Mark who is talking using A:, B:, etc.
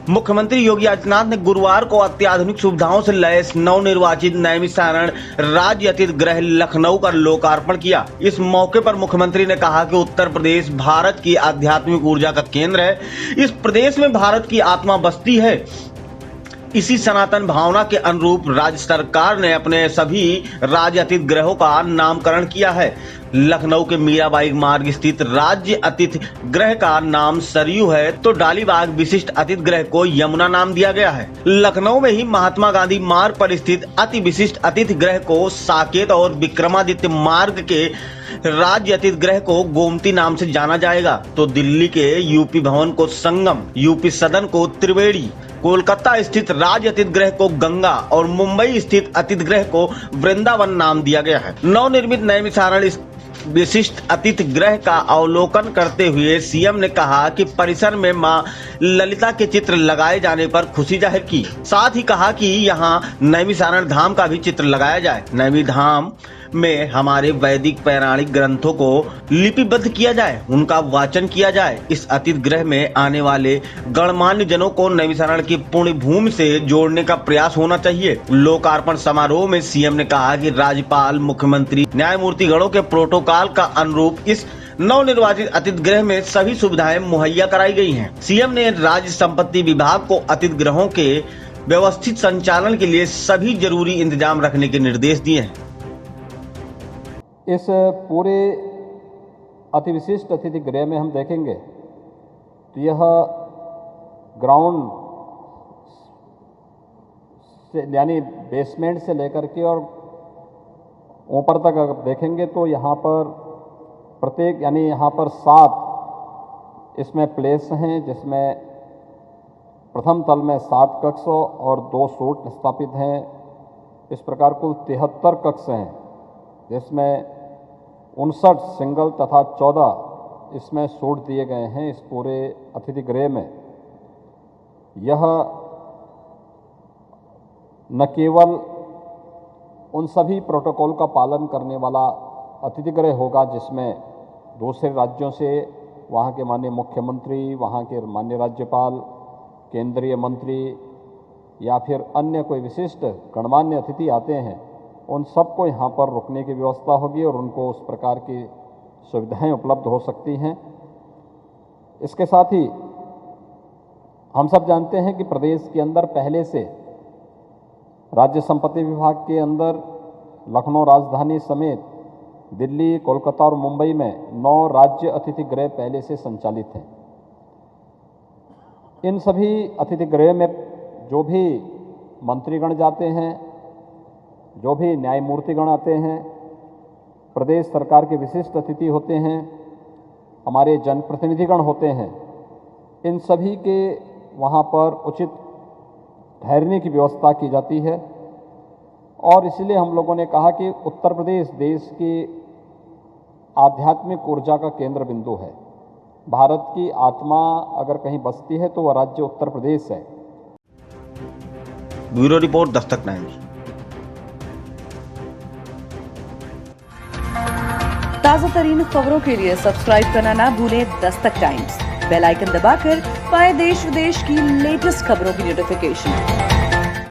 A: मुख्यमंत्री योगी आदित्यनाथ ने गुरुवार को अत्याधुनिक सुविधाओं से लैस नवनिर्वाचित नैमिषारण्य राज्य अतिथि गृह लखनऊ का लोकार्पण किया। इस मौके पर मुख्यमंत्री ने कहा कि उत्तर प्रदेश भारत की आध्यात्मिक ऊर्जा का केंद्र है। इस प्रदेश में भारत की आत्मा बसती है। इसी सनातन भावना के अनुरूप राज्य सरकार ने अपने सभी राज्य अतिथि गृहों का नामकरण किया है। लखनऊ के मीराबाई मार्ग स्थित राज्य अतिथि गृह का नाम सरयू है, तो डालीबाग विशिष्ट अतिथि गृह को यमुना नाम दिया गया है। लखनऊ में ही महात्मा गांधी मार्ग पर स्थित अति विशिष्ट अतिथि गृह को साकेत और विक्रमादित्य मार्ग के राज्य अतिथि गृह को गोमती नाम से जाना जाएगा, तो दिल्ली के यूपी भवन को संगम, यूपी सदन को त्रिवेणी, कोलकाता स्थित राज्य अतिथि गृह को गंगा और मुंबई स्थित अतिथि गृह को वृंदावन नाम दिया गया है। नवनिर्मित नैमिषारण्य विशिष्ट अतिथि गृह का अवलोकन करते हुए सीएम ने कहा कि परिसर में मां ललिता के चित्र लगाए जाने पर खुशी जाहिर की। साथ ही कहा कि यहां नैमिषारण्य धाम का भी चित्र लगाया जाए। नैमी धाम में हमारे वैदिक पौराणिक ग्रंथों को लिपिबद्ध किया जाए, उनका वाचन किया जाए। इस अतिथि गृह में आने वाले गणमान्य जनों को नैमिषारण्य की पुण्य भूमि से जोड़ने का प्रयास होना चाहिए। लोकार्पण समारोह में सीएम ने कहा कि राज्यपाल, मुख्यमंत्री, न्यायमूर्ति गणों के प्रोटोकॉल का अनुरूप इस नवनिर्वाचित अतिथि गृह में सभी सुविधाएं मुहैया कराई गई हैं। सीएम ने राज्य संपत्ति विभाग को अतिथि गृहों के व्यवस्थित संचालन के लिए सभी जरूरी इंतजाम रखने के निर्देश दिए हैं।
B: इस पूरे अति विशिष्ट अतिथि गृह में हम देखेंगे तो यह ग्राउंड से यानी बेसमेंट से लेकर के और ऊपर तक अगर देखेंगे तो यहाँ पर प्रत्येक यानी यहाँ पर 7 इसमें प्लेस हैं, जिसमें प्रथम तल में 7 कक्ष और 2 सूट स्थापित हैं। इस प्रकार कुल 73 कक्ष हैं, जिसमें 59 सिंगल तथा 14 इसमें सूट दिए गए हैं। इस पूरे अतिथि गृह में यह न केवल उन सभी प्रोटोकॉल का पालन करने वाला अतिथि गृह होगा जिसमें दूसरे राज्यों से वहाँ के माननीय मुख्यमंत्री, वहाँ के माननीय राज्यपाल, केंद्रीय मंत्री या फिर अन्य कोई विशिष्ट गणमान्य अतिथि आते हैं, उन सबको यहाँ पर रुकने की व्यवस्था होगी और उनको उस प्रकार की सुविधाएं उपलब्ध हो सकती हैं। इसके साथ ही हम सब जानते हैं कि प्रदेश के अंदर पहले से राज्य संपत्ति विभाग के अंदर लखनऊ राजधानी समेत दिल्ली, कोलकाता और मुंबई में 9 राज्य अतिथि गृह पहले से संचालित हैं। इन सभी अतिथि गृह में जो भी मंत्रीगण जाते हैं, जो भी न्यायमूर्तिगण आते हैं, प्रदेश सरकार के विशिष्ट अतिथि होते हैं, हमारे जनप्रतिनिधिगण होते हैं, इन सभी के वहाँ पर उचित ठहरने की व्यवस्था की जाती है। और इसलिए हम लोगों ने कहा कि उत्तर प्रदेश देश की आध्यात्मिक ऊर्जा का केंद्र बिंदु है। भारत की आत्मा अगर कहीं बसती है तो वह राज्य उत्तर प्रदेश है।
A: Bureau report, Dastak times.
C: ताजा तरीन खबरों के लिए सब्सक्राइब करना ना भूलें दस्तक टाइम्स। बेल आइकन दबाकर पाएं देश विदेश की लेटेस्ट खबरों की नोटिफिकेशन।